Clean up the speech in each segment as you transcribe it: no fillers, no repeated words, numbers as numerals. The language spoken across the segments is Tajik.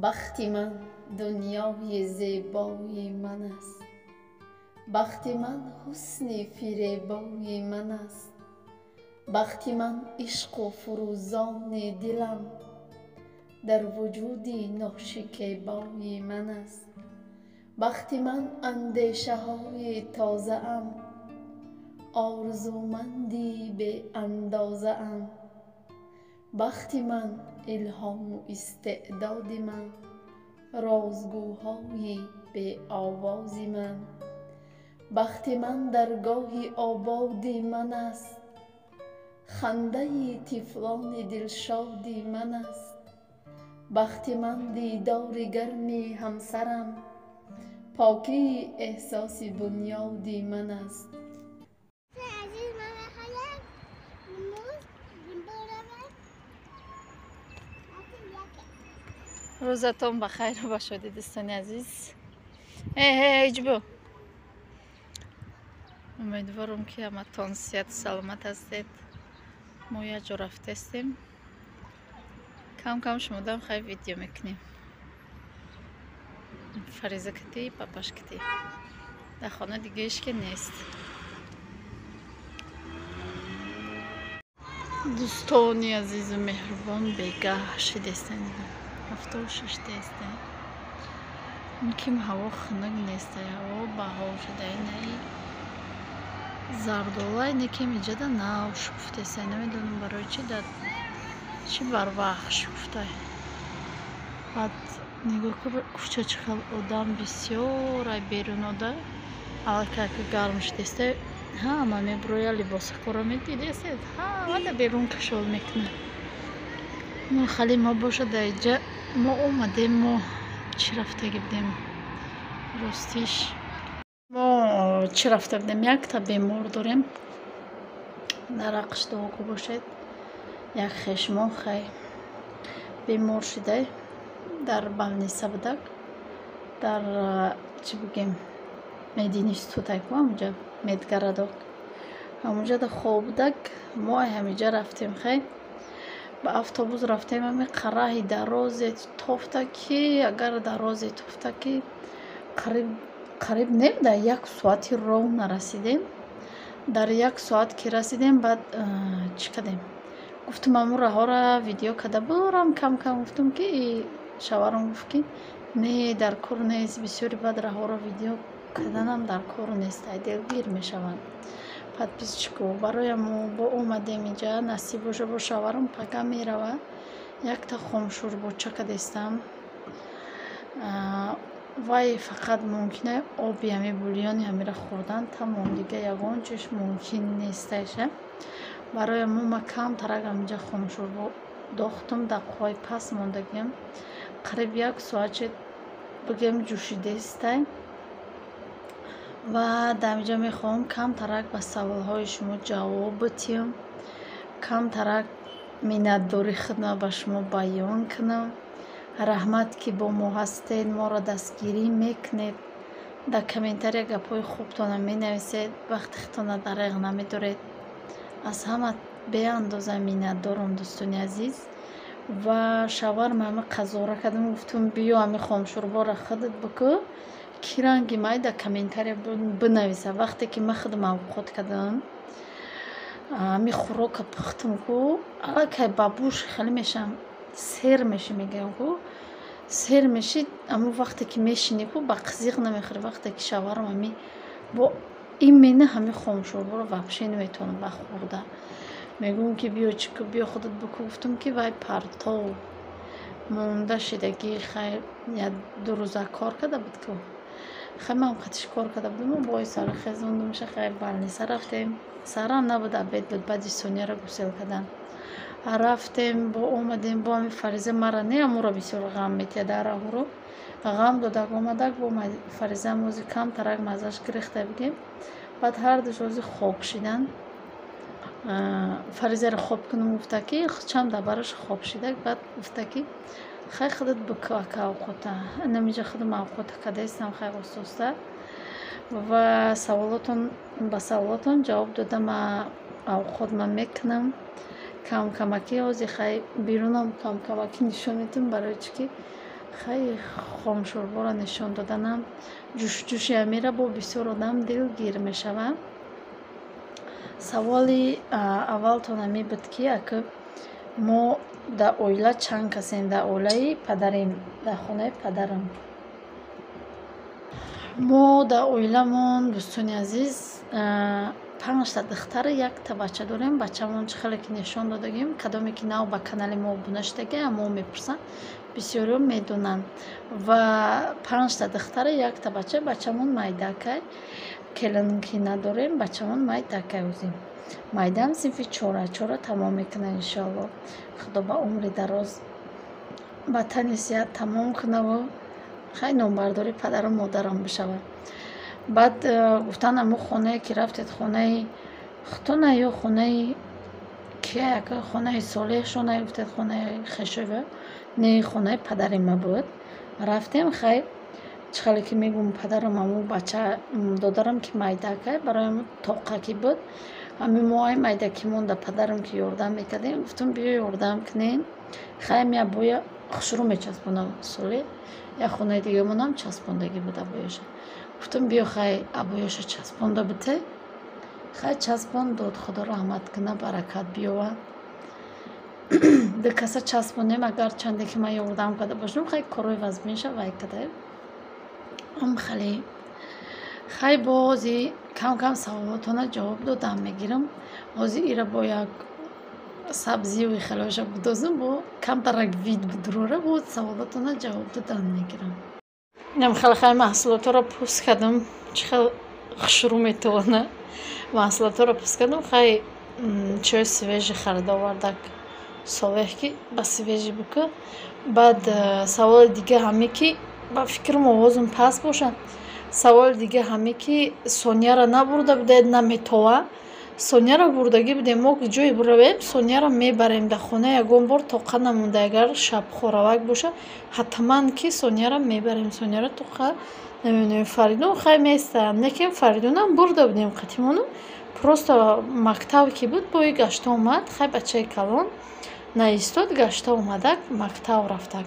بخت من دنیای زیبای من است. بخت من حسن فریبای من است. بخت من عشق و فروزان دلم در وجود ناشکیبای من است. بخت من اندیشه های تازه ام، آرزومندی به اندازه ام. بخت من الهام و استعداد من، رازگوهای به آواز من. بخت من درگاه آباد من است، خنده طفلان دلشاد من است. بخت من دیدار گرم همسرم، پاکی احساس بنیاد من است. روزتون بخیر باشد دوستان عزیز. اجبو امیدوارم که همتون صحت سلامت هستید. ما یه جا رفته هستیم، کم کم شمودم خیلی ویدیو میکنیم. فریزه کتی پاپاش کتی در خانه دیگه ایش که نیست. دوستانی عزیز و مهربان بگاه شدستن هفته و ششته هستن. میکیم هوا خنک نیست، هوا بهار شده نه زردولای نکیم اینجا دا ناو شکفته سه. نمیدونم برای چی داد، چی بر وقت شکفته. بعد نگاه که کوچه چخل آدم بسیار بیرون آده الکه که گرم شده. ها ما میبرویا لباس کارا میدیده است. ها وده بیرون کشول میکنه. ما خالی ما باشه در اینجا ما اومدیم. ما چی رفته گفتیم راستیش ما چی رفته بودیم، یک تا بیمار داریم در اقش داغو باشد. یک خشمان خیلی بیمار شده در بالنیسه بودک، در چی بگیم مدینیستودک و همونجا مدگردک همونجا در خواب بودک. ما همینجا رفتیم خیلی با اتوبوس رفتیم. همین قراه درازی توفته که اگر درازی توفته که قریب نبوده یک ساعتی راه نرسیدیم. در یک ساعت که رسیدیم بعد چی کردیم، گفتم امو راه ها را ویدیو کده برم کم کم. گفتم که شوهرم گفت که نه در کار نیست، بسیاری بعد راه ها را ویدیو کردنم در کار نیست، دلگیر میشوند. بعد پیش چیکو برای ما با اومدیم اینجا نصیب باشه با شوهرم پکم میروه. یک تا خمشور بچه کدستم وای فقط ممکنه آبی همی بولیانی همی را خوردن تمام دیگه یگان چیش ممکن نیستشه. برای ما کم ترک همینجا خمشور داختم در قوای پس موندگیم. قریب یک ساعت بگیم جوشیده استه و در اینجا میخوام کم ترک به سوال های شما جواب بدیم، کم ترک منتداری خودم به شما بیان کنم. رحمت که با ما هستید، ما را دستگیری میکنید، در کامنتری گپای خوبتان می نویسید، وقتی خودتان دریغ نمیدارید. از همه به اندازه منت دارم دوستان عزیز. و شوهرم همه قضا را کردم، گفتم بیا همه خامشوربا را خودت بکن کی رنگی مای در کامنتری بنویسه. وقتی که من خودم اوقات کردم می خوراک پختم کو الا که بابوش خیلی میشم سر میشه میگم کو سر میشید. اما وقتی که میشینی کو با قزیق نمیخوره. وقتی که شوهرم همی با این مینه همه خامشوربا رو وحشی نمیتونم بخورده. میگم که بیا چیکو بیا خودت بکو. گفتم که وای پرتو مونده شدگی خیلی یا دو روزه کار کرده بود که خیلی من خودش کار کرده بودم و بای سر خیزونده میشه. خیلی بالنیسه رفتیم، سرم نبود عبید بود. بعدی سونیا را گسل کردن رفتیم با اومدیم با همی فریزه مرا نه امو را بسیار غم میتیه در رو غم دادک اومدک با فریزه موزی کم ترک مزش گرخته بگیم. بعد هر دو جوزی خواب شدن. فریزه را خواب کنم گفته که چند دبرش خواب شده. بعد گفته که خیلی خودت بکا که اوقاته نمیجا خودم اوقاته کده استم خیلی اساسته و با سوالاتون جواب دادم. اوقات من میکنم کم کمکی آزی خیلی بیرونم کم کمکی نشون میدم برای چی که خیلی خامشوربا را نشان دادنم جوش میره با بسیار آدم دلگیر میشوم. سوالی اولتون همی بود که اگه ما در اویله چند کسیم؟ در اویله پدریم، در خونه پدرم. ما در اویلمون دوستانی عزیز 5 تا دختر، 1 تا بچه داریم. بچه‌مون خیلی که نشان دادیم، کدامی که نو با کانال ما بونشتگی اما میپرسن، بسیاری میدونن. و 5 تا دختر، 1 تا بچه. بچه‌مون مایداکای، کلن که نداریم، بچه‌مون مایداکای اوزیم. مایدام صنفی 4 تمام میکنه انشالله. خدا با عمر دراز با تنیسیت تمام کنه و خیلی نامبرداری پدر و مادرم بشود. بعد گفتن امو خونه که رفتید خونه ختونه یا خونه که خونه صالح شونه گفتید خونه خشوه؟ نه، خونه پدر ما بود. رفتیم خیلی چخالی که میگم پدرم امو بچه دادرم که مایداکه برای توقع کی بود. همین موهای مایداکی مونده پدرم که یاردم میکردیم. گفتم بیا یاردم کنین. خیلی میا بویا شروع میچسبونه صالح. یا خونه دیگه مونم چسبوندگی بود ابویش. گفتم بیا خیلی ابویش چسبونده بده. خیلی چسبون داد، خدا رحمت کنه، برکت بیاوه. ده کسا چسبونیم اگر چنده که من یاردم کرده باشم خیلی کاروی وزمینشه وای کده. خیلی بازی کم سوالاتونه جواب دادم میگیرم. بازی ایره با یک سبزی و خلاش بدازم با کم ترک وید بدروره بود سوالاتونه جواب دادم میگیرم. اینم خیلی محصولات را پوست کردم. چه شروع میتونه محصولات را پوست کردم. خیلی چای سویجی خرید آوردک صالح که با سویجی بکن. بعد سوال دیگه همی که با فکرم آوازم پس باشن. سوال دیگه همی که سونیا را نبرده بده نمیتوه. سونیا را بردگی بده ما که جای برویم سونیا را میبریم در خونه یکم بار توقع نمونده اگر شب خوراک باشه حتما که سونیا را میبریم. سونیا را توقع نمیبینیم. فریدون خیلی میستم نکیم. فریدون هم برده بودیم قطیمونو پروستا مکتب که بود بایی گشته اومد. خیلی بچه کلان نایستاد گشته اومدک مکتب رفتک.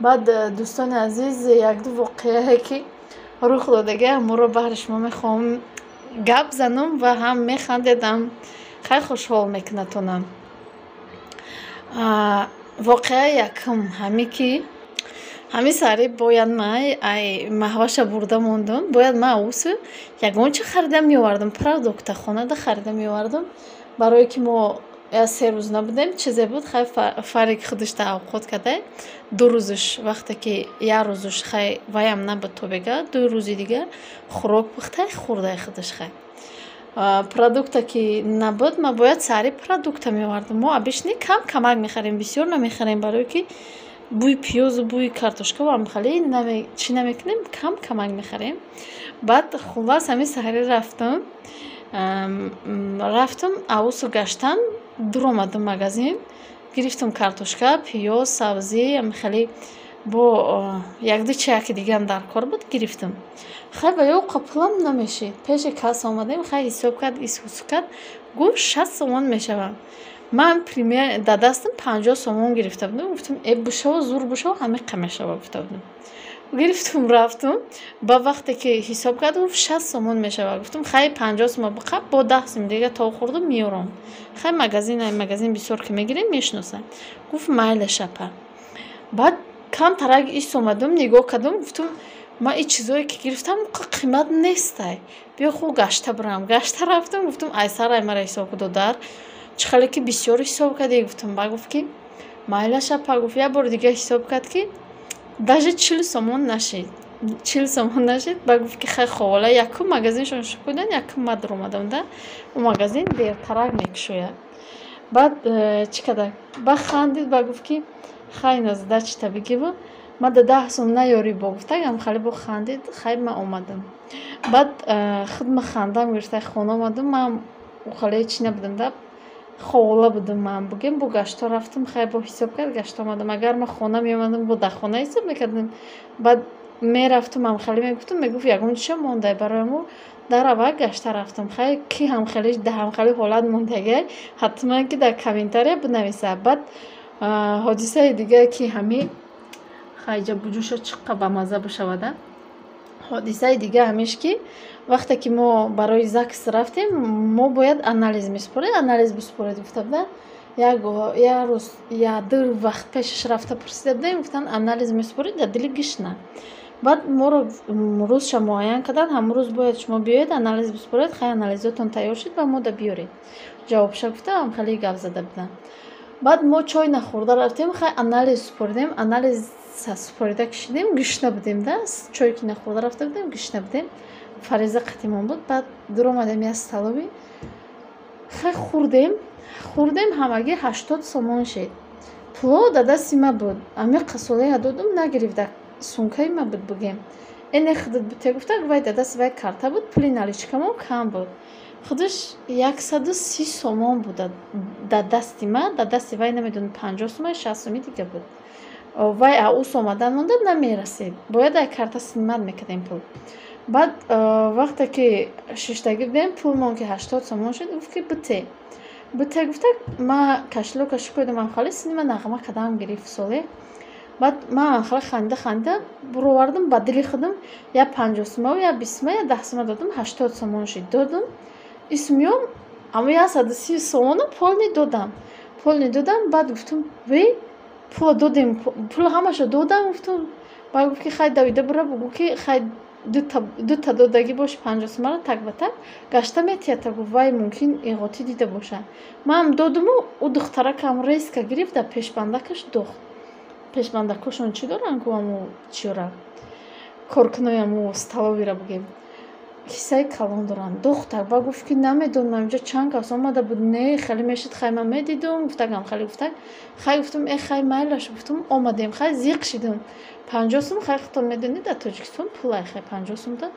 بعد دوستان عزیز یک دو واقعه که روخ دادگه ما رو بهرش ما میخوام گپ زنم و هم میخندیدم. خیلی خوشحال میکنه تونم. واقعه یکم همی که همی سری باید من محوش برده موندم. باید من اوسو یکم چه خریدم میوردم پرودکت خانه ده خریدم میوردم برای که ما 3 روز نبودیم. چیزی بود خیلی فرق خودش توقع کرده. 2 روزش وقتی که 1 روزش خیلی وایم نبود تو بگه 2 روزی دیگه خوراک بخته خورده خودش خیلی پرودکت که نبود. ما باید سری پرودکت میوردم. ما ابیش نی کمک میخریم بسیار نمیخریم برای که بوی پیاز و بوی کارتوشکا و هم خیلی چی نمیکنیم کمک میخریم. بعد خلاص همی سحری رفتم اوسو گشتم دور آمدم مغازین گرفتم کارتوشکا پیاز سبزی هم خیلی با یک دو چیزی دیگه هم در کار بود گرفتم. خیلی با یو قبلم نمیشید. پیش کس آمدیم خیلی حساب کرد گفت 60 سومون میشوم. من پریمیر در دستم 50 سومون گرفته بودم. گفتم ای بشه و زور بشه و همه قمشه گفته بودم. گرفتم رفتم با وقتی که حساب کردم 60 سومون میشه. گفتم خیلی 50 سومون بخوام با 10 سوم دیگه تا خوردم میارم. خیلی مغازین بسیار که میگیریم میشناسن. گفت مایل شپه. بعد کم ترک ایست اومدم نگاه کردم گفتم ما این چیزایی که گرفتم قیمت نیست. بیا خو گشته برم. گشته رفتم گفتم ایسر ای مرا حساب دادر چخالی که بسیار حساب کرده. گفتم با گفت که مایل شپه. گفت یه بار دیگه حساب کرد که даже 40 сомон нашид. Ба гуфт ки хай ховола якум магазиншон шукудан якум ма дар омадам да у магазин дертарак мекушояд. Баъд чӣ кардак ба хандид ба гуфт ки хай назда чӣ та бигиву ма да 10 сом наёрӣ бо гуфтагам хали бо хандид хай ма омадам. Баъд худ ма хандам гирифта хона омадам. ман хали чӣ набудам да ховола будам. ман бугем бо гашто рафтам хай бо ҳисоб кард гашто омадам. агар ма хона меомадам бо да хона ҳисоб мекардам. баъд мерафтам ҳамхали мегуфтам мегуфт ягон чиша монда барояму дар аввал гашта рафтам. хай ки ҳамхали да ҳамхали ҳолат мондагай ҳатман ки дар комментария бинависа. баъд ҳодисаи дига ки ҳами хайҷа буҷуша чиққа ба маза бишавада. ҳодисаи дига ҳамеш ки вақте ки мо барои ЗАГС рафтем, мо бояд анализ месупоред. Анализ бисупоред гуфта буда. Як рӯз я ду вақт пешаш рафта пурсида будем, гуфтан анализ месупоред дар дили гишна. Баъд моро рӯзша муайян кардан, ҳамон рӯз бояд шумо биёед анализ бисупоред, хай анализотон тайёр шид ва мода биёред. Ҷавобша гуфтам, хеле гап зада будам. Баъд мо чой нахӯрда рафтем, хай анализ супоридем, анализа супорида кишидем, гӯшта будем да, чой ки нахӯрда рафта будем, гӯшта будем. Фариза қатимон буд. Баъд дуромадем я столови, хай хӯрдем, ҳамагӣ 80 сомон шед. Пуло да дасти ма буд, ами қасолаи додум нагирифта, сумкаи ма буд бугем. Эне худат буте гуфта, вай да дасти вай карта буд, пули наличкамо кам буд. Худаш 130 сомон буда да дасти ма, да дасти вай намедонам 50 сомон, 60 сомон дига буд. Вай аус омадан монда намерасид. Бояд ай карта синмат мекардем пул. Баъд вақте ки шиштагӣ будем, пулмон ки 80 сомон шуд, гуфт ки буте. Буте гуфта, ма кашло кашикодам амхали синма нағма кадам гирифт соле. Баъд ман амхали ханда буровардам ба дили худам, я 50 сомон, я 20 сомон, я 10 сомон додам, 80 сомон шуд. Додам исмиём, ама 130 сомону полни додам. Баъд гуфтам, вей пула додем, пула ҳамаша додам, гуфтам. Баъд гуфт ки хай давида бура бугу ки хай дута додагӣ боши 50 сомона так ба так гашта метиҳад, вай мумкин иғотӣ дида боша. Ман додуму у духтаракам резка гирифта пешбандакаш дохт. Пешбандакашон чӣ доранд ку аму чиёра коркунои аму столовира бугем. Кисаи калон доранд. Дохта ба гуфт ки намедонам инҷа чанд кас омада буд, не хеле мешид, хай ман медидум, гуфтагам хеле гуфтаг. Хай гуфтам хай майлаш, гуфтам омадем, хай зиқ шидум. 50 сом хай худтон медонед дар Тоҷикистон пулай хай 50 сомда.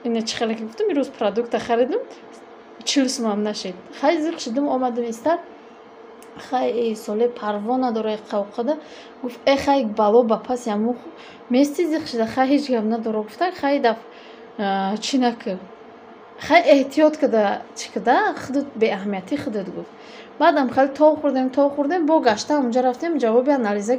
Ина чӣ хеле ки гуфтам ирӯз продукта харидам 40 сом ҳам нашид. Хай зиқ шидум, омадам истар. Хай соле парво надора қавқада гуфт хай бало ба пас яму мести зиқ шида, хай ҳеҷ гап надора. Гуфтаг хай даф чӣ накӣ, хай эҳтиёт када чӣ када, худат беаҳамиятӣ худат гуфт. Баъдам хеле то хӯрдем, бо гашта онҷа рафтем ҷавоби анализа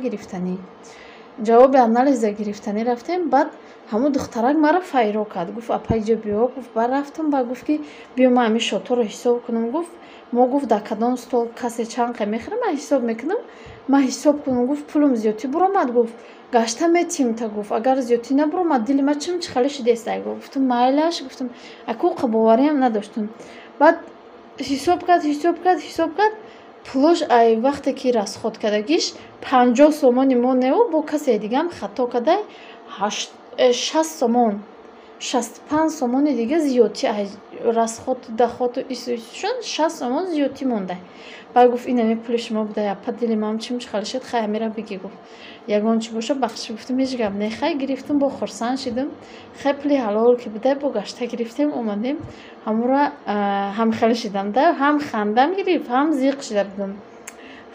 гирифтанӣ рафтем. Баъд ҳамун духтарак маро файро кард, гуфт апайҷа биё, гуфт ба рафтам, ба гуфт ки биё ман ҳамин шоторо ҳисоб кунам. Гуфт мо гуфт дар кадом стол касе чанд қим мехӯрад, ман ҳисоб мекунам, ман ҳисоб кунам. Гуфт пулам зиёдтӣ буромад, гуфт гашта метимта, гуфт агар зиёдтӣ набуромад дили ма чим чӣ хеле шидеста. Гуфтам майлаш, гуфтам аку қабовариам надоштам. Баъд ҳисоб кард, пулош ай вақте ки расход кардагиш 50 сомони мо нео бо касе дигам хато кадай 60 сомон, 65 сомони дига зиёдтӣ ай расход дахоту исушон 60 сомон зиёдтӣ монда. Баъд гуфт инами пули шумо буда, япа дили ман чим чӣ хеле шид, хай амира биги. Гуфт ягон чӣ боша бахшиш. Гуфтам ҳеҷ гап не. Хай гирифтам, бо хурсанд шидам. Хай пули ҳалол ки буда бо гашта гирифтем, омадем. Ҳамура ҳам хеле шидам да, ҳам хандам гирифт, ҳам зиқ шида будам.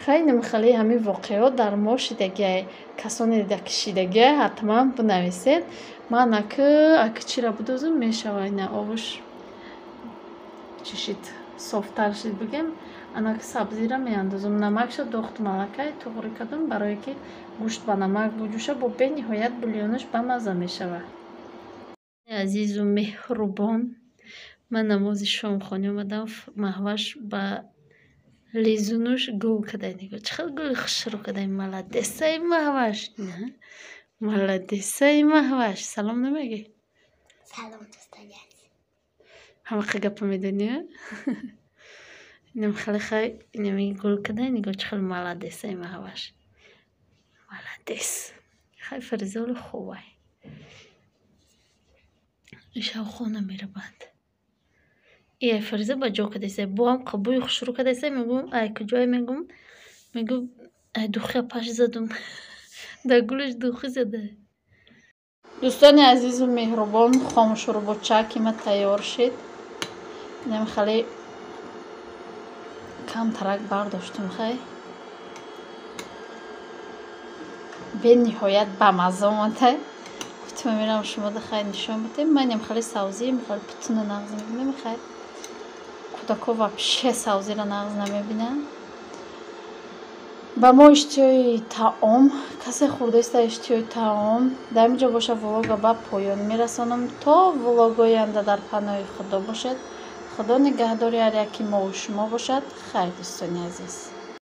Хай намхали ҳамин воқеот дар мо шидагиай, касоне дида ки шидагиай, ҳатман бинависед. Ман аки чира будозам мешава ина овуш чӣ шид, софтар шид бигем. Анак сабзира меандозам, намакша дохт малакай туғри кардам, барое ки гӯшт ба намак буҷуша, бо бениҳоят бульёнаш бамаза мешава. Азизу меҳрубон, ман намози шомхона омадам, маҳваш ба лизунуш гул кадай. Нигоҳ чӣ хел гули хушрӯ кадай. Маладесаи маҳваш, маладесаи маҳваш. Салом намегӣ? Салом дӯстогиз. Ҳамақа гапа медонӣ? Инам хеле хай инами гул кадай. Нигоҳ чӣ хел маладесаи маҳваш. Маладес. Хай Фаризоли хубай. Шавхона меравад. Ия Фариза ба ҷо кадайсай, бо ҳам қабуи хушрӯ кадайсай. Мегӯм ай куҷое, мегӯм ай духия паш задум. Дар гулаш духӣ зада. Дӯстони азизу меҳрубон, хомшӯрбочаки ма тайёр шид. Инам хеле камтарак бардоштум. Хай бениҳоят бамаза омадай. Гуфтам мемирам шумо да хай нишон бидем. Ман инам хеле савзии хеле путуна нағз мебинам. Хай кӯдако вообще савзира нағз намебинанд. ба мо иштиёи таом, касе хурдаиста иштиёи таом, дар инҷо боша влога ба поён мерасонам. То влогои оянда дар паноҳи худо бошед. худо нигаҳдори ҳар яки мо шумо бошад. хайр дӯстони азиз.